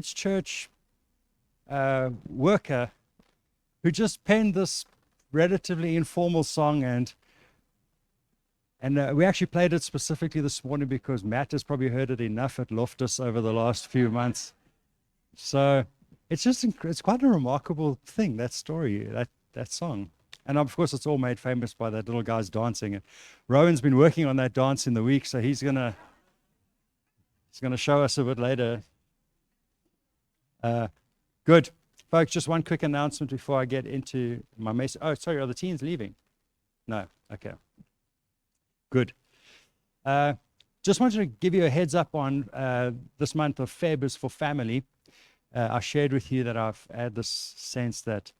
kids' church worker who just penned this relatively informal song, and we actually played it specifically this morning because Matt has probably heard it enough at Loftus over the last few months. So it's just it's quite a remarkable thing, that story, that song. And of course, it's all made famous by that little guy's dancing. And Rowan's been working on that dance in the week, so he's gonna show us a bit later. Good. Folks, just one quick announcement before I get into my message. Oh, sorry, are the teens leaving? No. Okay. Good. Just wanted to give you a heads up on this month of Feb is for family. I shared with you that I've had this sense that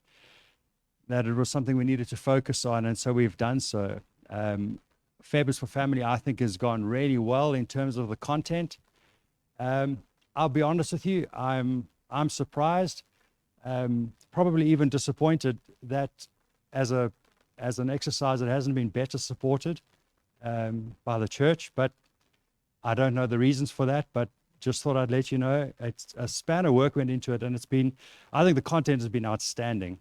it was something we needed to focus on, and so we've done so. Feb is for family, I think, has gone really well in terms of the content. I'll be honest with you, I'm surprised, probably even disappointed that as an exercise it hasn't been better supported by the church, but I don't know the reasons for that, but just thought I'd let you know. It's a span of work went into it, and I think the content has been outstanding.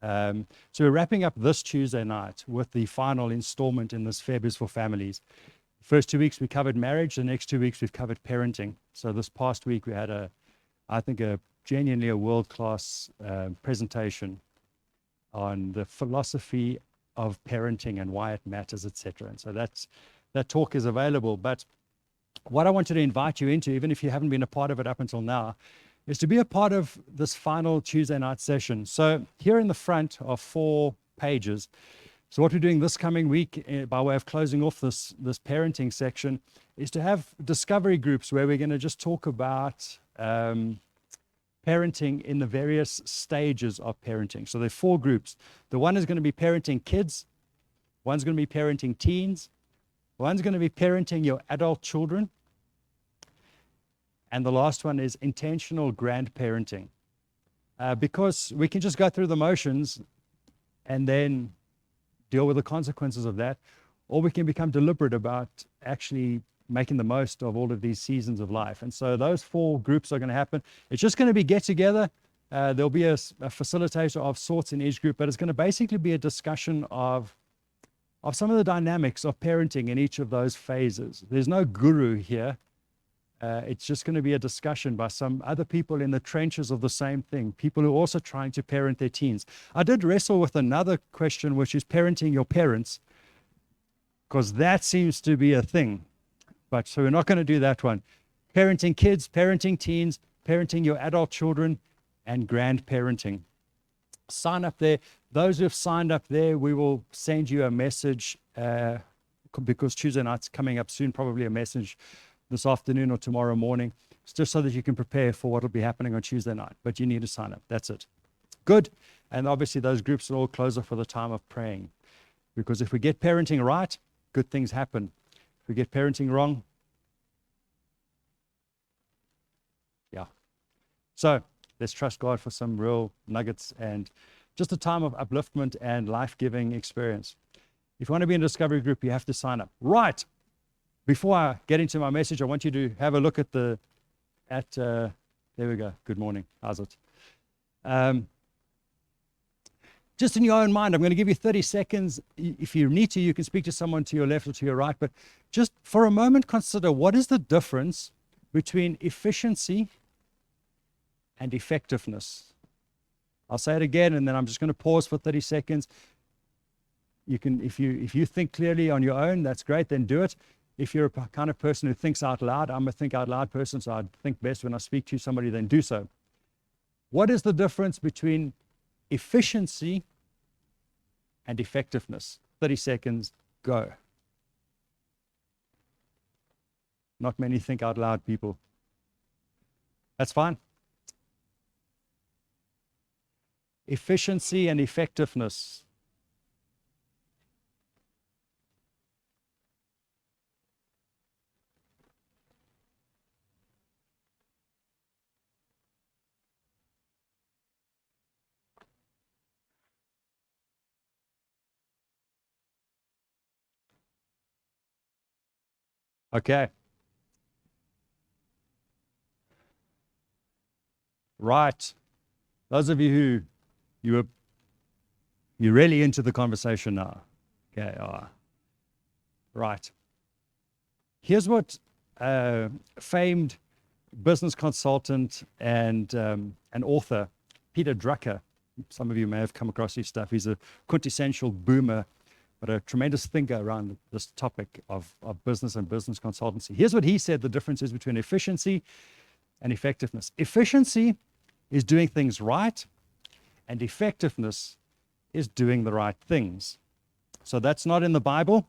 So we're wrapping up this Tuesday night with the final installment in this Feb is for families. First 2 weeks we covered marriage, the next 2 weeks we've covered parenting. So this past week we had I think genuinely a world-class presentation on the philosophy of parenting and why it matters, etc. And so that talk is available. But what I wanted to invite you into, even if you haven't been a part of it up until now, is to be a part of this final Tuesday night session. So here in the front are 4 pages. So what we're doing this coming week, by way of closing off this parenting section, is to have discovery groups where we're going to just talk about parenting in the various stages of parenting. So there are 4 groups. The one is going to be parenting kids. One's going to be parenting teens. One's going to be parenting your adult children. And the last one is intentional grandparenting. Because we can just go through the motions and then deal with the consequences of that, or we can become deliberate about actually making the most of all of these seasons of life. And so those 4 groups are going to happen. It's just going to be get together. There'll be a facilitator of sorts in each group, but it's going to basically be a discussion of some of the dynamics of parenting in each of those phases. There's no guru here. It's just going to be a discussion by some other people in the trenches of the same thing, people who are also trying to parent their teens. I did wrestle with another question, which is parenting your parents, because that seems to be a thing. But so we're not going to do that one. Parenting kids, parenting teens, parenting your adult children, and grandparenting. Sign up there. Those who have signed up there, we will send you a message because Tuesday night's coming up soon, probably a message this afternoon or tomorrow morning, just so that you can prepare for what will be happening on Tuesday night. But you need to sign up. That's it. Good. And obviously those groups will all close off for the time of praying. Because if we get parenting right, good things happen. If we get parenting wrong, yeah. So let's trust God for some real nuggets and just a time of upliftment and life-giving experience. If you want to be in a discovery group, you have to sign up. Right. Before I get into my message, I want you to have a look at there we go. Good morning. How's it? Just in your own mind, I'm going to give you 30 seconds. If you need to, you can speak to someone to your left or to your right, but just for a moment, consider what is the difference between efficiency and effectiveness. I'll say it again, and then I'm just going to pause for 30 seconds. You can, if you think clearly on your own, that's great, then do it. If you're a kind of person who thinks out loud, I'm a think out loud person, so I think best when I speak to somebody, then do so. What is the difference between efficiency and effectiveness? 30 seconds, go. Not many think out loud people. That's fine. Efficiency and effectiveness. Okay. Right. Those of you who you're really into the conversation now. Okay. Right. Here's what famed business consultant and an author, Peter Drucker. Some of you may have come across his stuff. He's a quintessential boomer, but a tremendous thinker around this topic of business and business consultancy. Here's what he said the difference is between efficiency and effectiveness. Efficiency is doing things right, and effectiveness is doing the right things. So that's not in the Bible.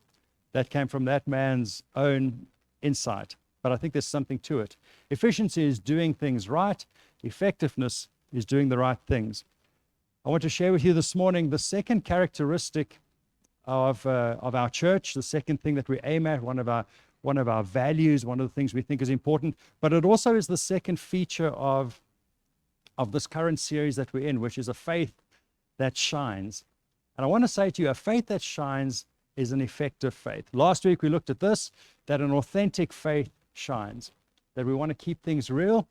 That came from that man's own insight. But I think there's something to it. Efficiency is doing things right. Effectiveness is doing the right things. I want to share with you this morning the second characteristic of our church, the second thing that we aim at, one of our values, one of the things we think is important. But it also is the second feature of this current series that we're in, which is a faith that shines. And I want to say to you, a faith that shines is an effective faith. Last week we looked at this, that an authentic faith shines, that we want to keep things real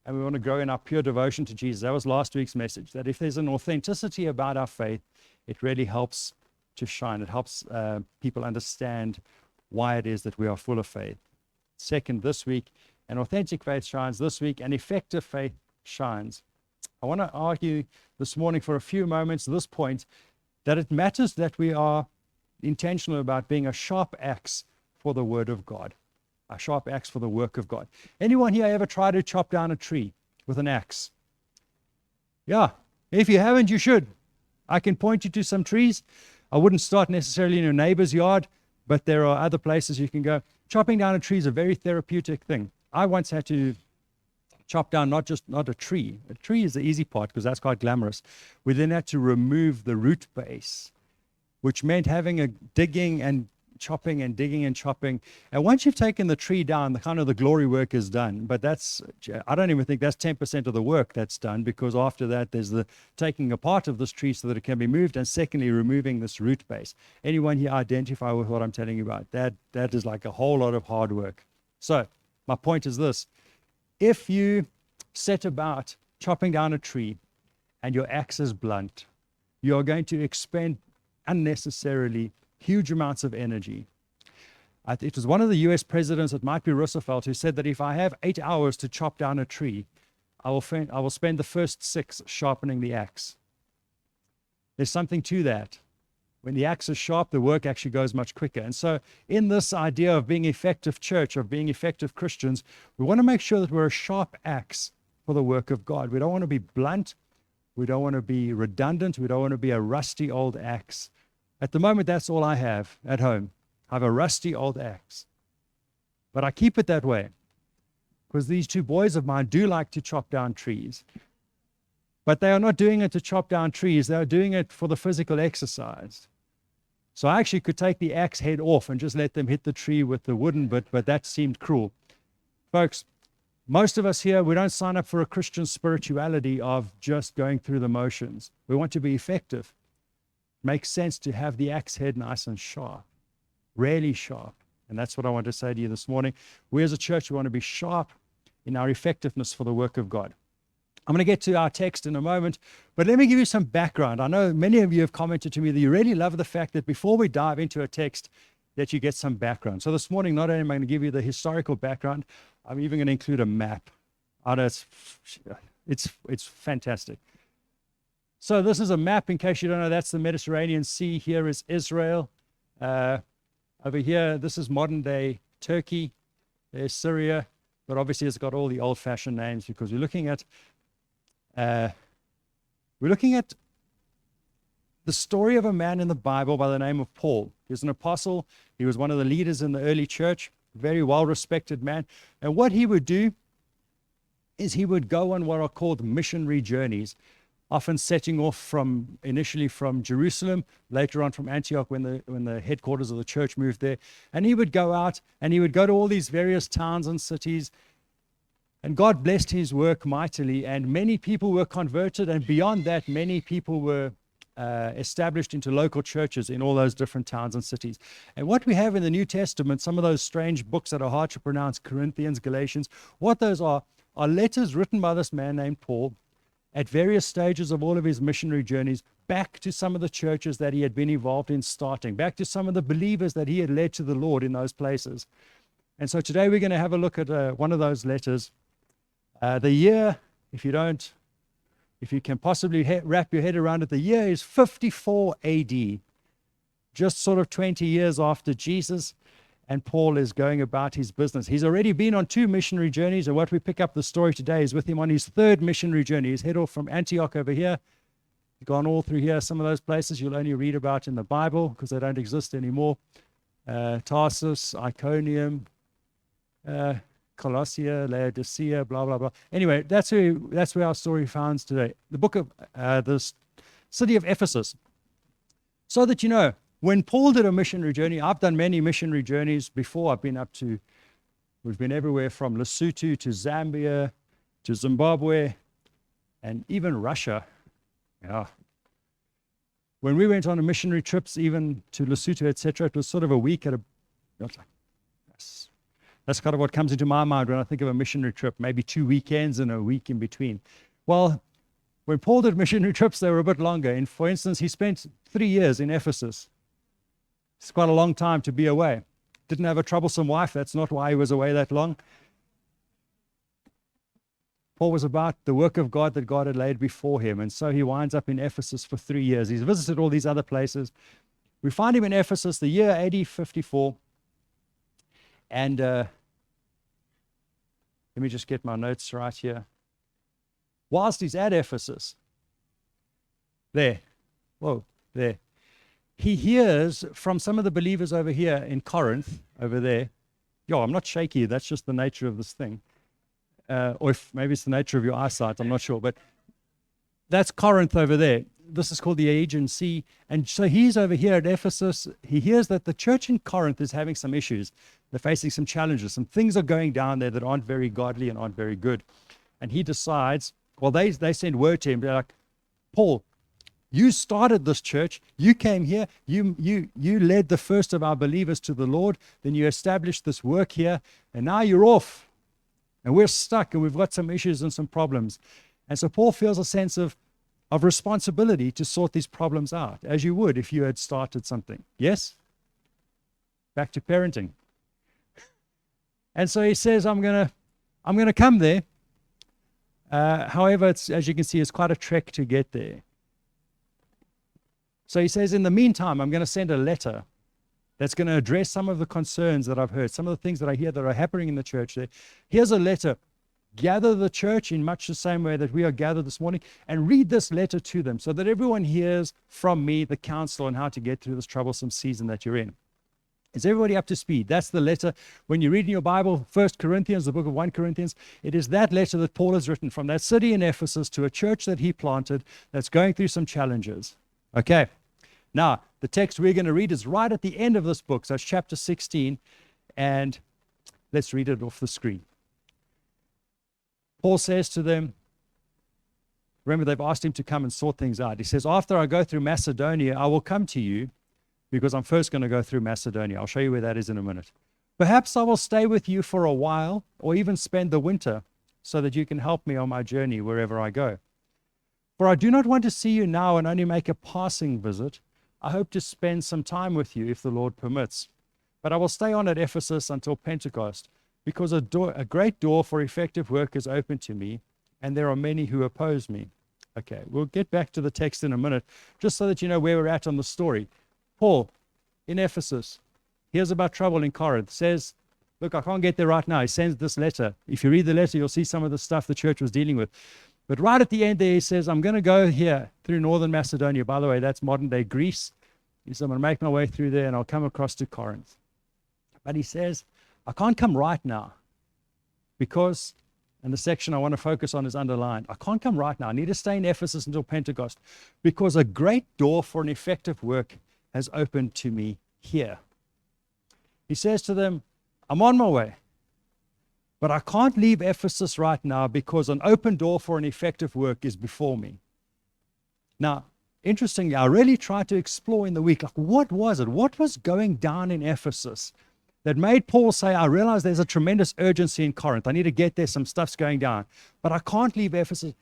and we want to grow in our pure devotion to Jesus. That was last week's message, that if there's an authenticity about our faith, it really helps to shine. It helps people understand why it is that we are full of faith. Second, this week, an authentic faith shines. This week, an effective faith shines. I want to argue this morning for a few moments this point, that it matters that we are intentional about being a sharp axe for the word of God, a sharp axe for the work of God. Anyone here ever tried to chop down a tree with an axe? Yeah, if you haven't, you should. I can point you to some trees. I wouldn't start necessarily in your neighbor's yard, but there are other places you can go. Chopping down a tree is a very therapeutic thing. I once had to chop down not a tree. A tree is the easy part because that's quite glamorous. We then had to remove the root base, which meant having a digging and chopping and digging and chopping. And once you've taken the tree down, the glory work is done. But I don't even think that's 10% of the work that's done, because after that, there's the taking apart of this tree so that it can be moved, and secondly, removing this root base. Anyone here identify with what I'm telling you about? That is like a whole lot of hard work. So my point is this. If you set about chopping down a tree and your axe is blunt, you're going to expend unnecessarily huge amounts of energy. It was one of the US presidents, it might be Roosevelt, who said that if I have 8 hours to chop down a tree, I will spend the first 6 sharpening the axe. There's something to that. When the axe is sharp, the work actually goes much quicker. And so in this idea of being effective church, of being effective Christians, we want to make sure that we're a sharp axe for the work of God. We don't want to be blunt. We don't want to be redundant. We don't want to be a rusty old axe. At the moment, that's all I have at home. I have a rusty old axe. But I keep it that way because these 2 boys of mine do like to chop down trees. But they are not doing it to chop down trees. They are doing it for the physical exercise. So I actually could take the axe head off and just let them hit the tree with the wooden bit, but that seemed cruel. Folks, most of us here, we don't sign up for a Christian spirituality of just going through the motions. We want to be effective. It makes sense to have the axe head nice and sharp, really sharp. And that's what I want to say to you this morning. We as a church, we want to be sharp in our effectiveness for the work of God. I'm going to get to our text in a moment, but let me give you some background. I know many of you have commented to me that you really love the fact that before we dive into a text, that you get some background. So this morning, not only am I going to give you the historical background, I'm even going to include a map. Oh, no, it's fantastic. So this is a map, in case you don't know, that's the Mediterranean Sea. Here is Israel. Over here, this is modern-day Turkey. There's Syria, but obviously it's got all the old-fashioned names because we're looking at the story of a man in the Bible by the name of Paul. He was an apostle. He was one of the leaders in the early church, very well-respected man. And what he would do is he would go on what are called missionary journeys, often setting off initially from Jerusalem, later on from Antioch when the headquarters of the church moved there. And he would go out and he would go to all these various towns and cities. And God blessed his work mightily, and many people were converted, and beyond that, many people were established into local churches in all those different towns and cities. And what we have in the New Testament, some of those strange books that are hard to pronounce, Corinthians, Galatians, what those are letters written by this man named Paul at various stages of all of his missionary journeys, back to some of the churches that he had been involved in starting, back to some of the believers that he had led to the Lord in those places. And so today we're going to have a look at one of those letters. The year, if you can possibly wrap your head around it, the year is 54 AD, just sort of 20 years after Jesus, and Paul is going about his business. He's already been on 2 missionary journeys, and what we pick up the story today is with him on his 3rd missionary journey. He's head off from Antioch over here. He's gone all through here. Some of those places you'll only read about in the Bible because they don't exist anymore. Tarsus, Iconium, Colossia, Laodicea, blah, blah, blah. Anyway, that's where our story finds today. The book of the city of Ephesus. So that you know, when Paul did a missionary journey, I've done many missionary journeys before. We've been everywhere from Lesotho to Zambia to Zimbabwe and even Russia. Yeah. When we went on a missionary trips, even to Lesotho, etc., it was sort of a week at a. That's kind of what comes into my mind when I think of a missionary trip, maybe 2 weekends and a week in between. Well, when Paul did missionary trips, they were a bit longer. And for instance, he spent 3 years in Ephesus. It's quite a long time to be away. Didn't have a troublesome wife. That's not why he was away that long. Paul was about the work of God that God had laid before him. And so he winds up in Ephesus for 3 years. He's visited all these other places. We find him in Ephesus the year AD 54. And let me just get my notes right here. Whilst he's at Ephesus, there, he hears from some of the believers over here in Corinth, over there. Yo, I'm not shaky. That's just the nature of this thing. Or if maybe it's the nature of your eyesight. I'm not sure. But that's Corinth over there. This is called the Aegean Sea. And so he's over here at Ephesus. He hears that the church in Corinth is having some issues. They're facing some challenges. Some things are going down there that aren't very godly and aren't very good. And he decides, well, they send word to him. They're like, Paul, you started this church. You came here. You led the first of our believers to the Lord. Then you established this work here. And now you're off. And we're stuck and we've got some issues and some problems. And so Paul feels a sense of responsibility to sort these problems out, as you would if you had started something. Yes? Back to parenting. And so he says, I'm gonna come there. However, as you can see, it's quite a trek to get there. So he says, in the meantime, I'm going to send a letter that's going to address some of the concerns that I've heard, some of the things that I hear that are happening in the church there. Here's a letter. Gather the church in much the same way that we are gathered this morning and read this letter to them so that everyone hears from me the counsel on how to get through this troublesome season that you're in. Is everybody up to speed? That's the letter. When you read in your Bible, 1 Corinthians, the book of 1 Corinthians, it is that letter that Paul has written from that city in Ephesus to a church that he planted that's going through some challenges. Okay. Now, the text we're going to read is right at the end of this book. So it's chapter 16, and let's read it off the screen. Paul says to them, remember they've asked him to come and sort things out. He says, after I go through Macedonia, I will come to you because I'm first going to go through Macedonia. I'll show you where that is in a minute. Perhaps I will stay with you for a while or even spend the winter so that you can help me on my journey wherever I go. For I do not want to see you now and only make a passing visit. I hope to spend some time with you if the Lord permits. But I will stay on at Ephesus until Pentecost, because a great door for effective work is open to me, and there are many who oppose me. Okay, we'll get back to the text in a minute, just so that you know where we're at on the story. Paul, in Ephesus, hears about trouble in Corinth, says, look, I can't get there right now. He sends this letter. If you read the letter, you'll see some of the stuff the church was dealing with. But right at the end there, he says, I'm going to go here through northern Macedonia. By the way, that's modern-day Greece. He says, I'm going to make my way through there, and I'll come across to Corinth. But he says, I can't come right now because, and the section I want to focus on is underlined, I can't come right now. I need to stay in Ephesus until Pentecost because a great door for an effective work has opened to me here. He says to them, I'm on my way. But I can't leave Ephesus right now because an open door for an effective work is before me. Now, interestingly, I really tried to explore in the week, like, what was it? What was going down in Ephesus that made Paul say, I realize there's a tremendous urgency in Corinth. I need to get there. Some stuff's going down. But I can't leave Ephesus.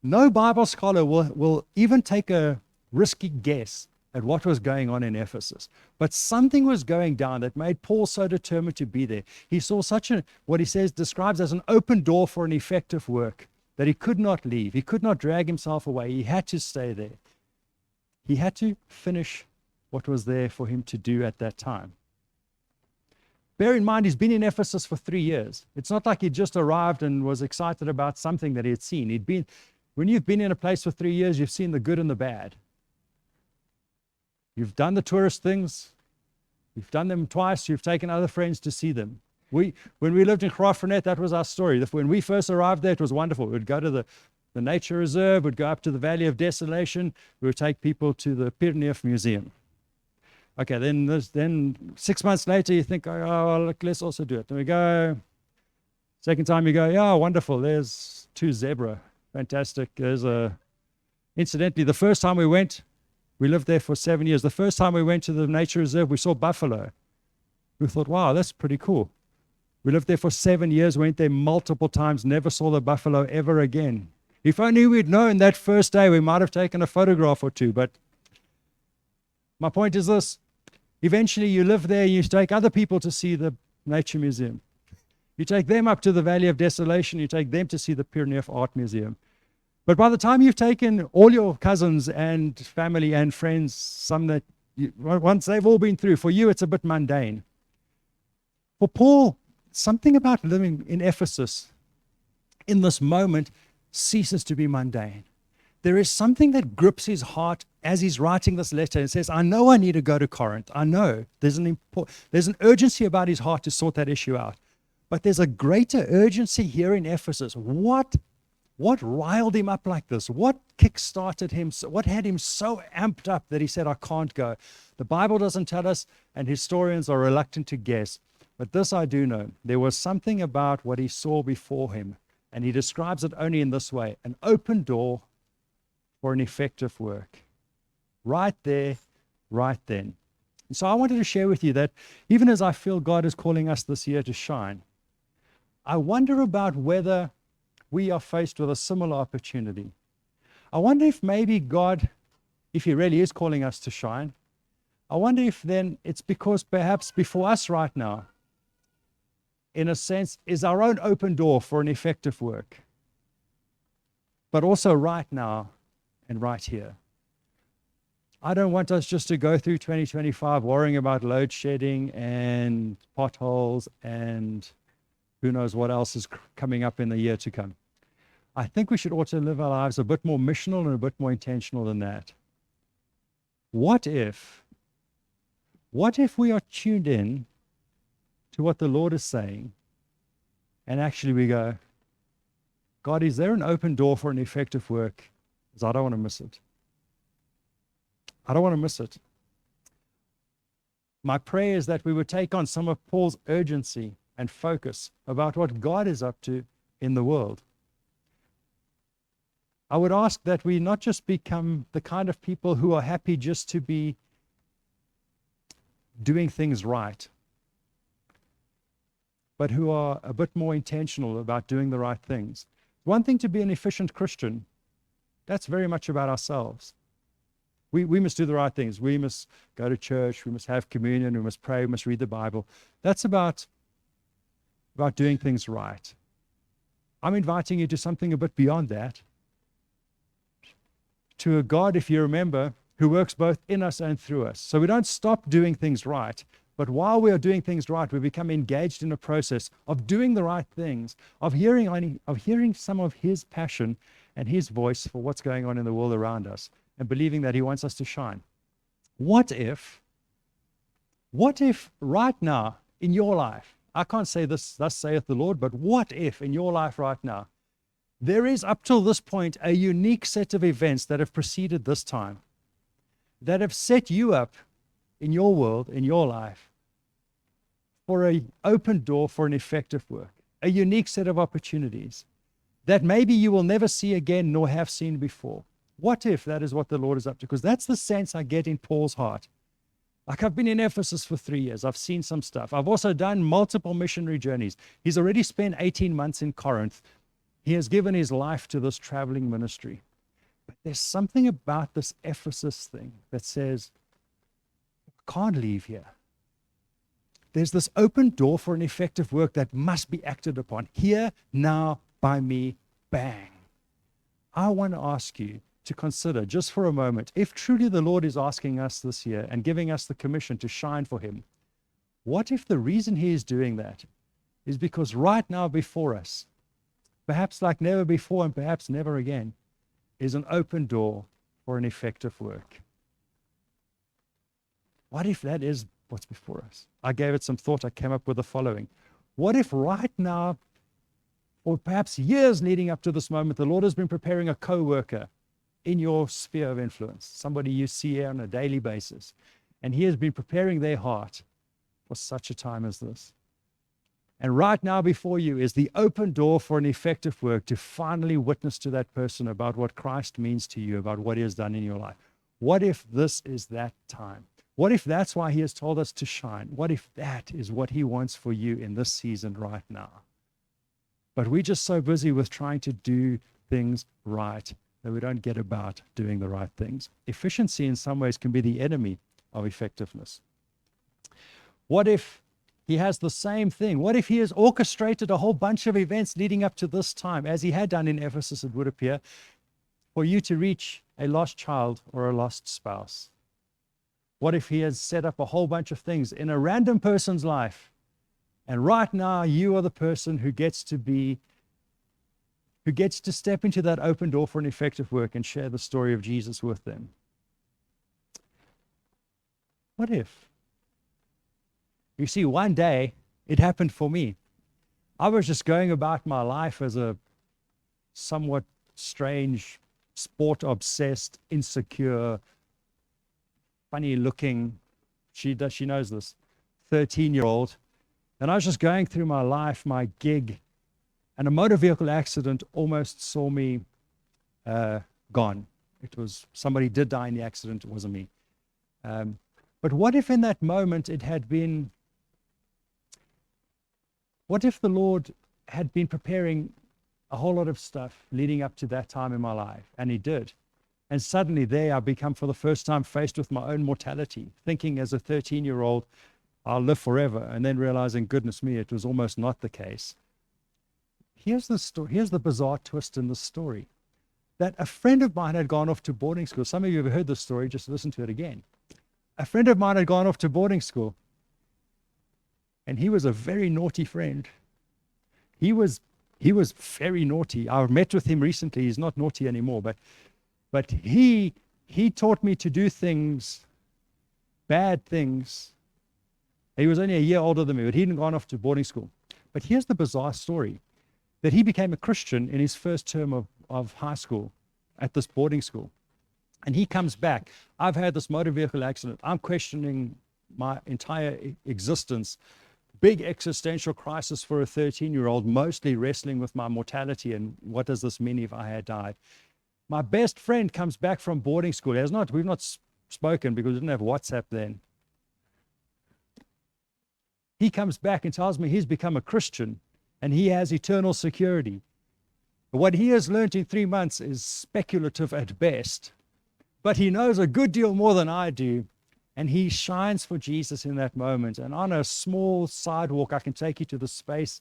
No Bible scholar will even take a risky guess at what was going on in Ephesus. But something was going down that made Paul so determined to be there. He saw what he says describes as an open door for an effective work, that he could not leave. He could not drag himself away. He had to stay there. He had to finish what was there for him to do at that time. Bear in mind, he's been in Ephesus for 3 years. It's not like he just arrived and was excited about something that he had seen. When you've been in a place for 3 years, you've seen the good and the bad. You've done the tourist things. You've done them twice. You've taken other friends to see them. When we lived in Graaff-Reinet, that was our story. When we first arrived there, it was wonderful. We'd go to the nature reserve. We'd go up to the Valley of Desolation. We would take people to the Pierneef Museum. Okay, then 6 months later, you think, oh, look, let's also do it. Then we go. Second time you go, yeah, wonderful. There's 2 zebra. Fantastic. Incidentally, the first time we went, we lived there for 7 years. The first time we went to the nature reserve, we saw buffalo. We thought, wow, that's pretty cool. We lived there for 7 years, went there multiple times, never saw the buffalo ever again. If only we'd known that first day, we might have taken a photograph or 2. But my point is this. Eventually, you live there, you take other people to see the Nature Museum. You take them up to the Valley of Desolation, you take them to see the Pierneef Art Museum. But by the time you've taken all your cousins and family and friends, once they've all been through, for you it's a bit mundane. For Paul, something about living in Ephesus in this moment ceases to be mundane. There is something that grips his heart as he's writing this letter and says, I know I need to go to Corinth. I know there's an urgency about his heart to sort that issue out. But there's a greater urgency here in Ephesus. What riled him up like this? What kick-started him? What had him so amped up that he said, I can't go? The Bible doesn't tell us, and historians are reluctant to guess. But this I do know. There was something about what he saw before him, and he describes it only in this way: an open door for an effective work. Right there, right then. And so I wanted to share with you that even as I feel God is calling us this year to shine, I wonder about whether we are faced with a similar opportunity. I wonder if maybe God, if he really is calling us to shine, I wonder if then it's because perhaps before us right now, in a sense, is our own open door for an effective work. But also right now and right here. I don't want us just to go through 2025 worrying about load shedding and potholes and who knows what else is coming up in the year to come. I think we should also live our lives a bit more missional and a bit more intentional than that. What if we are tuned in to what the Lord is saying, and actually we go, God, is there an open door for an effective work? Because I don't want to miss it. I don't want to miss it. My prayer is that we would take on some of Paul's urgency and focus about what God is up to in the world. I would ask that we not just become the kind of people who are happy just to be doing things right, but who are a bit more intentional about doing the right things. One thing to be an efficient Christian, that's very much about ourselves. We must do the right things. We must go to church. We must have communion. We must pray. We must read the Bible. That's about doing things right. I'm inviting you to something a bit beyond that. To a God, if you remember, who works both in us and through us. So we don't stop doing things right, but while we are doing things right, we become engaged in a process of doing the right things, of hearing some of his passion and his voice for what's going on in the world around us, and believing that he wants us to shine. What if right now in your life, I can't say this, thus saith the Lord, but what if in your life right now, there is up till this point a unique set of events that have preceded this time, that have set you up in your world, in your life, for an open door for an effective work, a unique set of opportunities that maybe you will never see again nor have seen before. What if that is what the Lord is up to? Because that's the sense I get in Paul's heart. Like, I've been in Ephesus for 3 years. I've seen some stuff. I've also done multiple missionary journeys. He's already spent 18 months in Corinth. He has given his life to this traveling ministry. But there's something about this Ephesus thing that says, I can't leave here. There's this open door for an effective work that must be acted upon here, now, by me, bang. I want to ask you to consider just for a moment, if truly the Lord is asking us this year and giving us the commission to shine for him, what if the reason he is doing that is because right now before us, perhaps like never before and perhaps never again, is an open door for an effective work? What if that is what's before us? I gave it some thought. I came up with the following. What if right now, or perhaps years leading up to this moment, the Lord has been preparing a co-worker in your sphere of influence, somebody you see here on a daily basis, and he has been preparing their heart for such a time as this. And right now before you is the open door for an effective work to finally witness to that person about what Christ means to you, about what he has done in your life. What if this is that time? What if that's why he has told us to shine? What if that is what he wants for you in this season right now? But we're just so busy with trying to do things right that we don't get about doing the right things. Efficiency in some ways can be the enemy of effectiveness. What if he has the same thing? What if he has orchestrated a whole bunch of events leading up to this time, as he had done in Ephesus, it would appear, for you to reach a lost child or a lost spouse? What if he has set up a whole bunch of things in a random person's life, and right now you are the person who gets to step into that open door for an effective work and share the story of Jesus with them? What if? You see, one day it happened for me. I was just going about my life as a somewhat strange, sport-obsessed, insecure, funny-looking, she knows this, 13-year-old. And I was just going through my life, my gig, and a motor vehicle accident almost saw me gone. It was, somebody did die in the accident, it wasn't me. But what if in that moment it had been, what if the Lord had been preparing a whole lot of stuff leading up to that time in my life? And he did. And suddenly there I become for the first time faced with my own mortality, thinking as a 13-year-old, I'll live forever, and then realizing, goodness me, it was almost not the case. Here's the story. Here's the bizarre twist in the story. That a friend of mine had gone off to boarding school. Some of you have heard this story, just listen to it again. A friend of mine had gone off to boarding school, and he was a very naughty friend. He was very naughty. I met with him recently. He's not naughty anymore, but he taught me to do things, bad things. He was only a year older than me, but he hadn't gone off to boarding school. But here's the bizarre story, that he became a Christian in his first term of high school at this boarding school. And he comes back. I've had this motor vehicle accident. I'm questioning my entire existence. Big existential crisis for a 13-year-old, mostly wrestling with my mortality and what does this mean if I had died. My best friend comes back from boarding school. We've not spoken because we didn't have WhatsApp then. He comes back and tells me he's become a Christian and he has eternal security. But what he has learned in 3 months is speculative at best, but he knows a good deal more than I do, and he shines for Jesus in that moment. And on a small sidewalk, I can take you to the space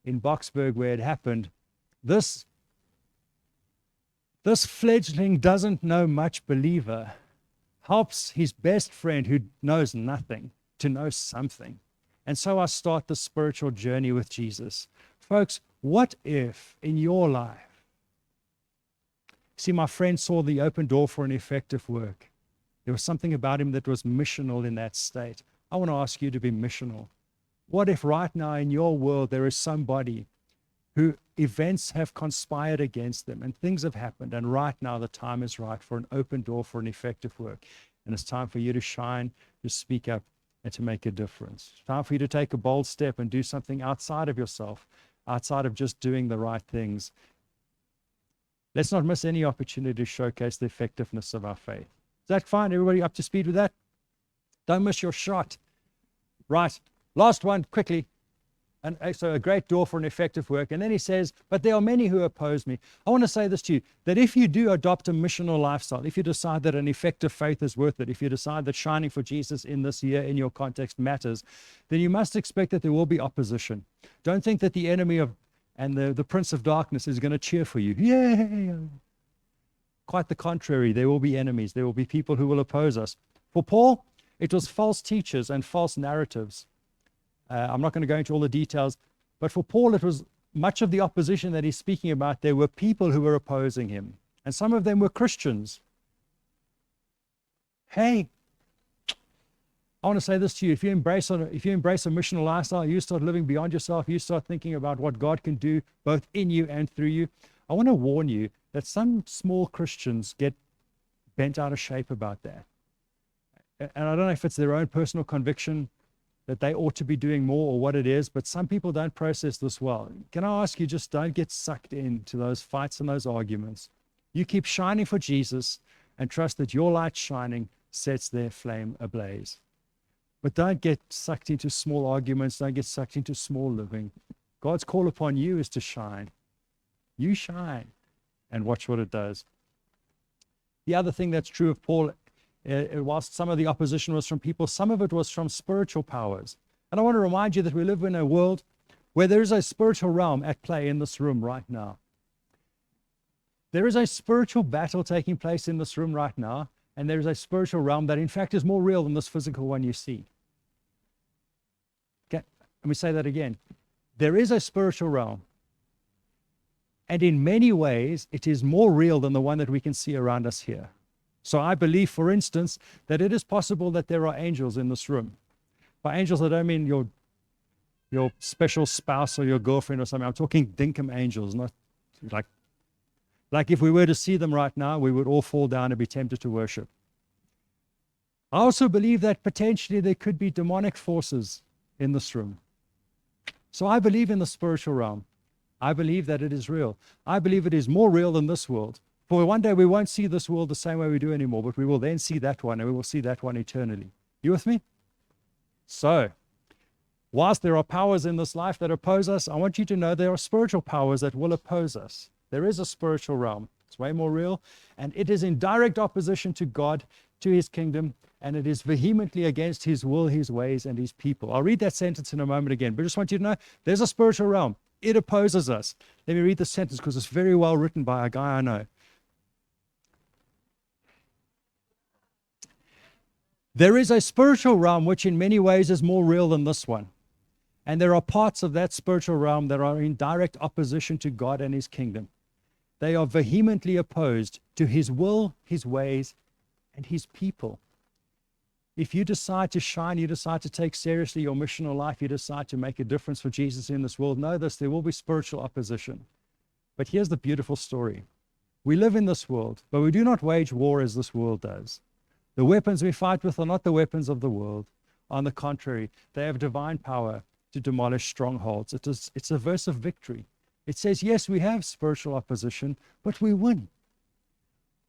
in Boksburg where it happened. This fledgling doesn't know much believer helps his best friend who knows nothing to know something. And so I start the spiritual journey with Jesus. Folks, what if in your life, see, my friend saw the open door for an effective work. There was something about him that was missional in that state. I want to ask you to be missional. What if right now in your world there is somebody who events have conspired against them and things have happened, and right now the time is right for an open door for an effective work, and it's time for you to shine, to speak up, and to make a difference. It's time for you to take a bold step and do something outside of yourself, outside of just doing the right things. Let's not miss any opportunity to showcase the effectiveness of our faith. Is that fine? Everybody up to speed with that? Don't miss your shot. Right. Last one, quickly. And so a great door for an effective work. And then he says, but there are many who oppose me. I want to say this to you, that if you do adopt a missional lifestyle, if you decide that an effective faith is worth it, if you decide that shining for Jesus in this year, in your context, matters, then you must expect that there will be opposition. Don't think that the enemy and the prince of darkness is going to cheer for you. Yay! Quite the contrary. There will be enemies. There will be people who will oppose us. For Paul, it was false teachers and false narratives. I'm not going to go into all the details, but for Paul, it was much of the opposition that he's speaking about. There were people who were opposing him, and some of them were Christians. Hey, I want to say this to you. If you embrace a missional lifestyle, you start living beyond yourself, you start thinking about what God can do both in you and through you, I want to warn you that some small Christians get bent out of shape about that. And I don't know if it's their own personal conviction that they ought to be doing more or what it is, but some people don't process this well. Can I ask you, just don't get sucked into those fights and those arguments. You keep shining for Jesus and trust that your light shining sets their flame ablaze. But don't get sucked into small arguments. Don't get sucked into small living. God's call upon you is to shine. You shine and watch what it does. The other thing that's true of Paul, whilst some of the opposition was from people, some of it was from spiritual powers. And I want to remind you that we live in a world where there is a spiritual realm at play in this room right now. There is a spiritual battle taking place in this room right now, and there is a spiritual realm that in fact is more real than this physical one you see. Okay, let me say that again. There is a spiritual realm, and in many ways it is more real than the one that we can see around us here. So I believe, for instance, that it is possible that there are angels in this room. By angels, I don't mean your special spouse or your girlfriend or something. I'm talking dinkum angels, not like if we were to see them right now, we would all fall down and be tempted to worship. I also believe that potentially there could be demonic forces in this room. So I believe in the spiritual realm. I believe that it is real. I believe it is more real than this world. For one day we won't see this world the same way we do anymore, but we will then see that one, and we will see that one eternally. You with me? So, whilst there are powers in this life that oppose us, I want you to know there are spiritual powers that will oppose us. There is a spiritual realm. It's way more real, and it is in direct opposition to God, to his kingdom, and it is vehemently against his will, his ways, and his people. I'll read that sentence in a moment again, but I just want you to know there's a spiritual realm. It opposes us. Let me read the sentence because it's very well written by a guy I know. There is a spiritual realm which in many ways is more real than this one. And there are parts of that spiritual realm that are in direct opposition to God and his kingdom. They are vehemently opposed to his will, his ways, and his people. If you decide to shine, you decide to take seriously your missional life, you decide to make a difference for Jesus in this world, know this, there will be spiritual opposition. But here's the beautiful story. We live in this world, but we do not wage war as this world does. The weapons we fight with are not the weapons of the world. On the contrary, they have divine power to demolish strongholds. It's a verse of victory. It says, yes, we have spiritual opposition, but we win.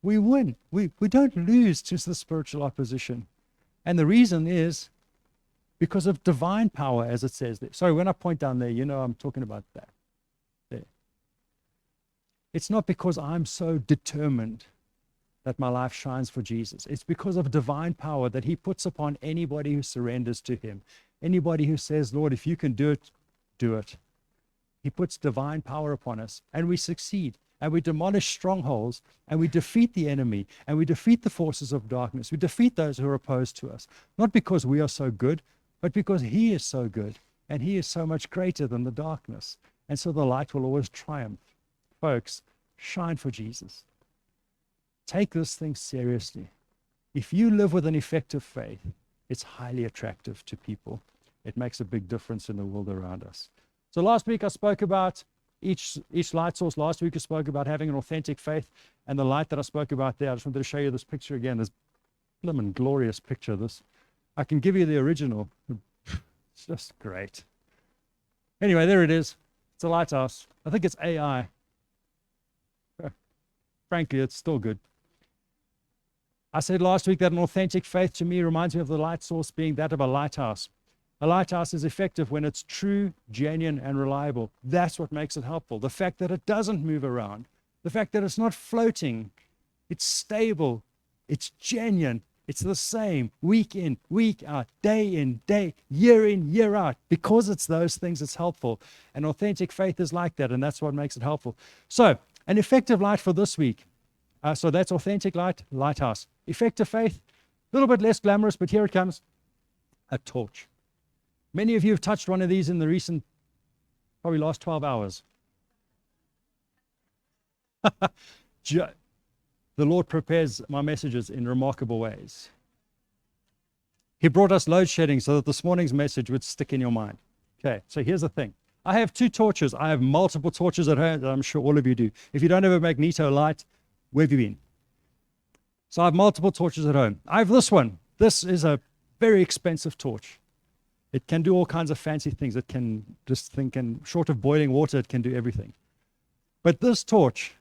We win. We don't lose to the spiritual opposition. And the reason is because of divine power, as it says there. Sorry, when I point down there, you know I'm talking about that. There. It's not because I'm so determined that my life shines for Jesus. It's because of divine power that he puts upon anybody who surrenders to him. Anybody who says, Lord, if you can do it, do it. He puts divine power upon us, and we succeed, and we demolish strongholds, and we defeat the enemy, and we defeat the forces of darkness. We defeat those who are opposed to us, not because we are so good, but because he is so good, and he is so much greater than the darkness. And so the light will always triumph. Folks, shine for Jesus. Take this thing seriously. If you live with an effective faith, it's highly attractive to people. It makes a big difference in the world around us. So last week I spoke about each light source. Last week I spoke about having an authentic faith, and the light that I spoke about there, I just wanted to show you this picture again. This blimmin' glorious picture. I can give you the original. It's just great. Anyway, there it is. It's a lighthouse. I think it's AI. Frankly, it's still good. I said last week that an authentic faith to me reminds me of the light source being that of a lighthouse. A lighthouse is effective when it's true, genuine, and reliable. That's what makes it helpful. The fact that it doesn't move around, the fact that it's not floating, it's stable, it's genuine, it's the same week in, week out, day in, year out. Because it's those things, it's helpful. And authentic faith is like that, and that's what makes it helpful. So, an effective light for this week. So that's authentic light, lighthouse. Effective faith, a little bit less glamorous, but here it comes, a torch. Many of you have touched one of these in the recent, probably last 12 hours. The Lord prepares my messages in remarkable ways. He brought us load shedding so that this morning's message would stick in your mind. Okay, so here's the thing. I have 2 torches. I have multiple torches at home, I'm sure all of you do. If you don't have a magneto light, where have you been? So I have multiple torches at home. I have this one. This is a very expensive torch. It can do all kinds of fancy things. It can just think, and short of boiling water, it can do everything. But this torch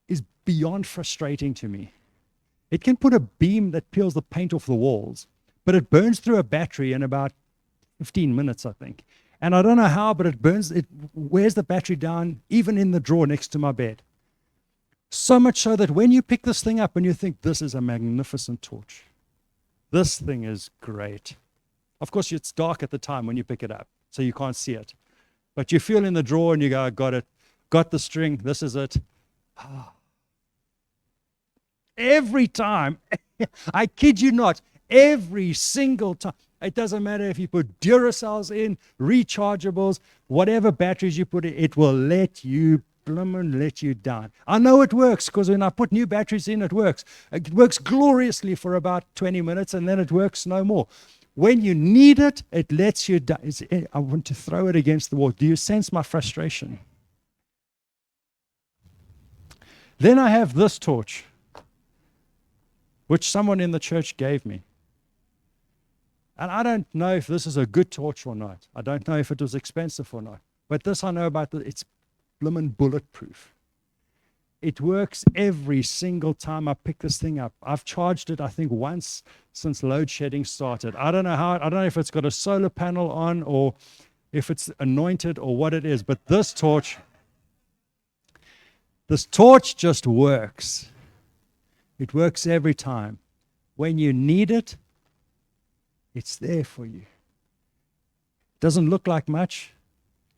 is beyond frustrating to me. It can put a beam that peels the paint off the walls, but it burns through a battery in about 15 minutes, I think. And I don't know how, but it wears the battery down, even in the drawer next to my bed. So much so that when you pick this thing up and you think, this is a magnificent torch. This thing is great. Of course, it's dark at the time when you pick it up, so you can't see it. But you feel in the drawer and you go, I got it. Got the string. This is it. Every time, I kid you not, every single time. It doesn't matter if you put Duracells in, rechargeables, whatever batteries you put in, it will let you down. I know it works because when I put new batteries in, it works. It works gloriously for about 20 minutes and then it works no more. When you need it, it lets you down. I want to throw it against the wall. Do you sense my frustration? Then I have this torch, which someone in the church gave me. And I don't know if this is a good torch or not. I don't know if it was expensive or not. But this I know about, it's blimmin' bulletproof. It works every single time I pick this thing up. I've charged it, I think, once since load shedding started. I don't know how, I don't know if it's got a solar panel on or if it's anointed or what it is, but this torch just works. It works every time. When you need it, it's there for you. Doesn't look like much.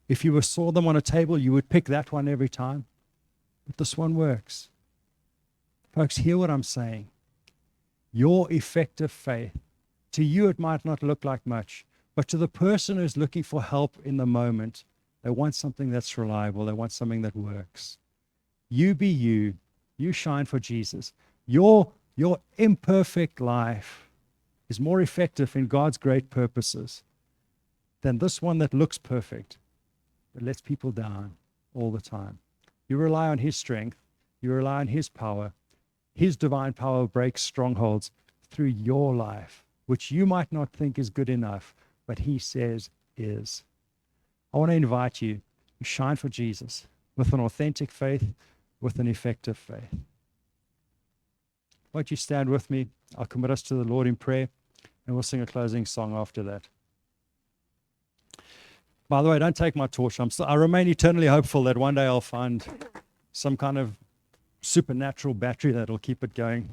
If you saw them on a table, you would pick that one every time. But this one works. Folks, hear what I'm saying. Your effective faith, to you it might not look like much, but to the person who's looking for help in the moment, they want something that's reliable. They want something that works. You be you. You shine for Jesus. Your imperfect life is more effective in God's great purposes than this one that looks perfect, but lets people down all the time. You rely on His strength. You rely on His power. His divine power breaks strongholds through your life, which you might not think is good enough, but He says is. I want to invite you to shine for Jesus with an authentic faith, with an effective faith. Won't you stand with me? I'll commit us to the Lord in prayer, and we'll sing a closing song after that. By the way, don't take my torch. I remain eternally hopeful that one day I'll find some kind of supernatural battery that'll keep it going.